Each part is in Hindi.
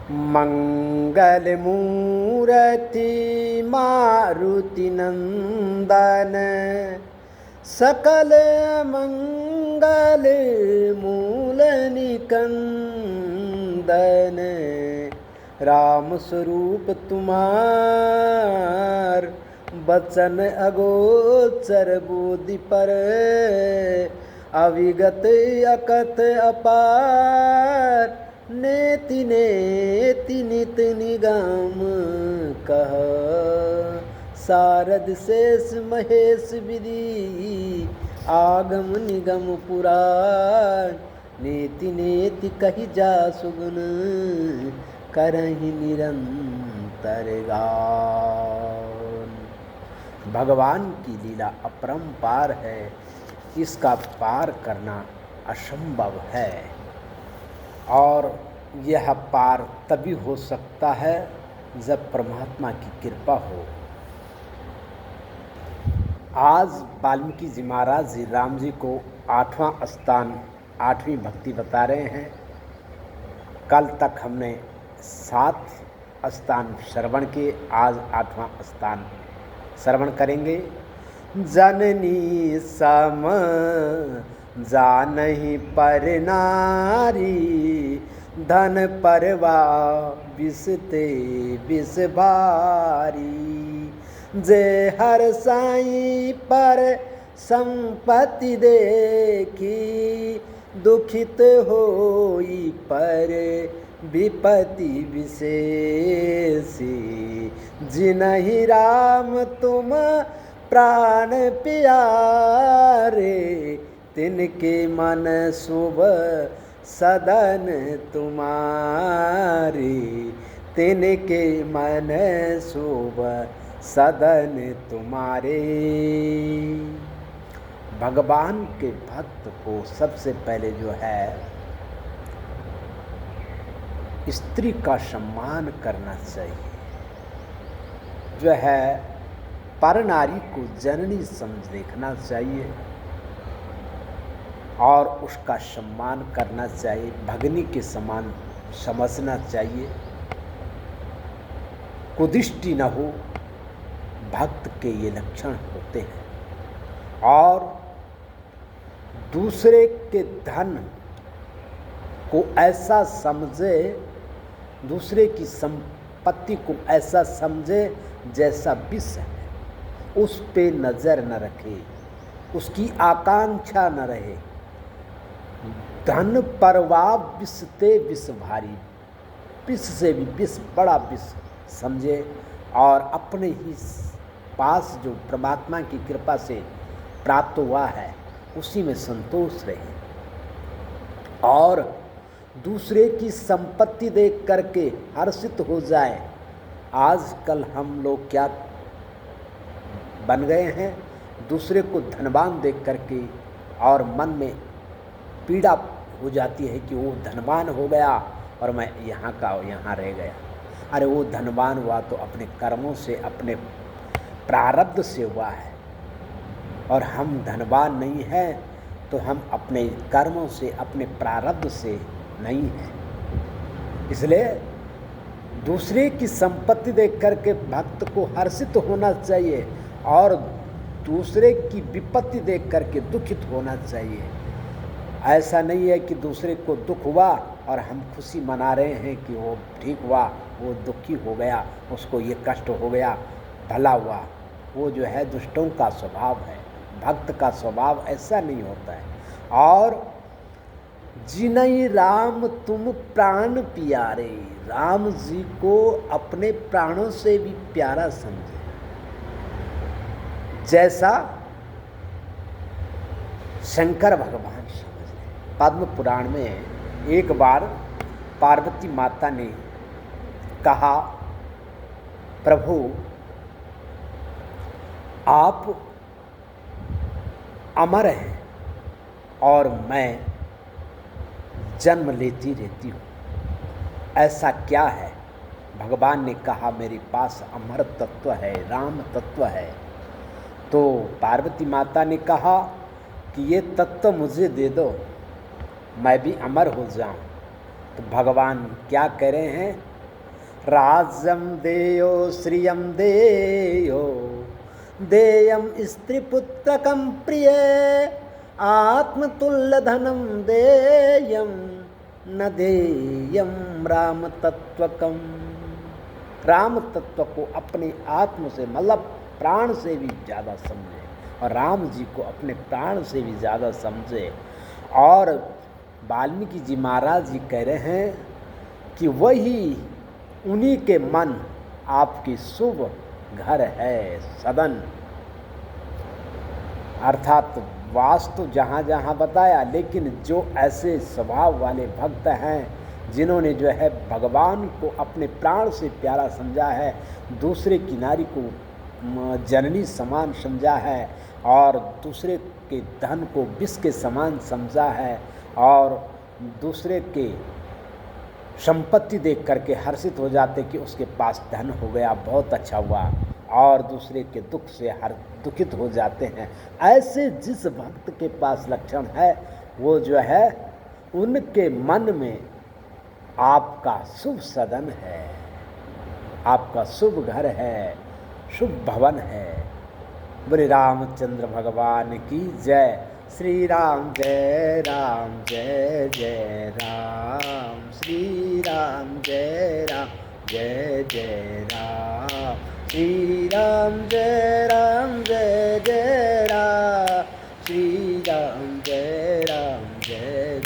मंगल मूर्ति मारुति नंदन, सकल मंगल मूल निकंदन। राम स्वरूप तुम्हार, बचन अगोचर बोधि पर। अविगत अकथ अपार, नेति नेति नित निगम कह। सारद शेष महेश विधि, आगम निगम पुराण। नेति नेति कहि जा सुगुन, करहि निरंतर गान। भगवान की लीला अपरंपार है, इसका पार करना असंभव है। और यह पार तभी हो सकता है जब परमात्मा की कृपा हो। आज वाल्मीकि जी महाराज जी राम जी को 8वां स्थान, 8वीं भक्ति बता रहे हैं। कल तक हमने 7 स्थान श्रवण किए, आज 8वां स्थान श्रवण करेंगे। जननी सम जानहि पर नारी, धन परवा बिसते बिस भारी। जे हर साई पर संपत्ति देखी, दुखित होई पर विपत्ति विशेषी। जिनहि राम तुम प्राण प्यारे, तिनके मन शुभ सदन तुम्हारे। तिनके मन शुभ सदन तुम्हारे। भगवान के भक्त को सबसे पहले जो है स्त्री का सम्मान करना चाहिए। जो है पर नारी को जननी समझ देखना चाहिए और उसका सम्मान करना चाहिए, भगनी के समान समझना चाहिए। कुदृष्टि न हो, भक्त के ये लक्षण होते हैं। और दूसरे के धन को ऐसा समझे, दूसरे की संपत्ति को ऐसा समझे जैसा विष है। उस पे नज़र न रखे, उसकी आकांक्षा न रहे। धन परवा विषते विष भारी, विष से भी विष बड़ा विष समझे और अपने ही पास जो परमात्मा की कृपा से प्राप्त हुआ है उसी में संतोष रहे। और दूसरे की संपत्ति देख करके हर्षित हो जाए। आजकल हम लोग क्या बन गए हैं, दूसरे को धनवान देख करके और मन में पीड़ा हो जाती है कि वो धनवान हो गया और मैं यहाँ का यहाँ रह गया। अरे वो धनवान हुआ तो अपने कर्मों से, अपने प्रारब्ध से हुआ है, और हम धनवान नहीं हैं तो हम अपने कर्मों से, अपने प्रारब्ध से नहीं हैं। इसलिए दूसरे की संपत्ति देख करके भक्त को हर्षित होना चाहिए और दूसरे की विपत्ति देख करके दुखित होना चाहिए। ऐसा नहीं है कि दूसरे को दुख हुआ और हम खुशी मना रहे हैं कि वो ठीक हुआ, वो दुखी हो गया, उसको ये कष्ट हो गया, भला हुआ। वो जो है दुष्टों का स्वभाव है, भक्त का स्वभाव ऐसा नहीं होता है। और जिनहि राम तुम प्राण प्यारे, राम जी को अपने प्राणों से भी प्यारा समझे। जैसा शंकर भगवान समझे। पद्म पुराण में एक बार पार्वती माता ने कहा, प्रभु आप अमर हैं और मैं जन्म लेती रहती हूँ, ऐसा क्या है? भगवान ने कहा, मेरे पास अमर तत्व है, राम तत्व है। तो पार्वती माता ने कहा कि ये तत्व मुझे दे दो, मैं भी अमर हो जाऊं। तो भगवान क्या कह रहे हैं राज्यम देयो श्रियम देयो देयम स्त्रीपुत्रकम प्रिय आत्मतुल्य धनम देयम न देयम राम तत्वकम। राम तत्व को अपने आत्म से मतलब प्राण से भी ज़्यादा समझे और राम जी को अपने प्राण से भी ज़्यादा समझे। और वाल्मीकि जी महाराज जी कह रहे हैं कि वही उन्हीं के मन आपकी शुभ घर है सदन, अर्थात वास्तु जहाँ जहाँ बताया, लेकिन जो ऐसे स्वभाव वाले भक्त हैं जिन्होंने जो है भगवान को अपने प्राण से प्यारा समझा है, दूसरे की नारी को जननी समान समझा है और दूसरे के धन को विष के समान समझा है और दूसरे के संपत्ति देख करके हर्षित हो जाते कि उसके पास धन हो गया, बहुत अच्छा हुआ, और दूसरे के दुख से हर दुखित हो जाते हैं। ऐसे जिस भक्त के पास लक्षण है वो जो है उनके मन में आपका शुभ सदन है, आपका शुभ घर है, शुभ भवन है। बोले रामचंद्र भगवान की जय। श्री राम जय राम जय जय राम, श्री राम जय राम जय जय राम, श्री राम जय जय राम, श्री राम जय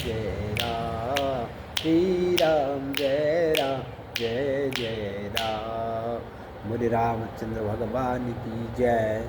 जय राम, श्री राम जय जय राम। बोले रामचंद्र भगवान की जय।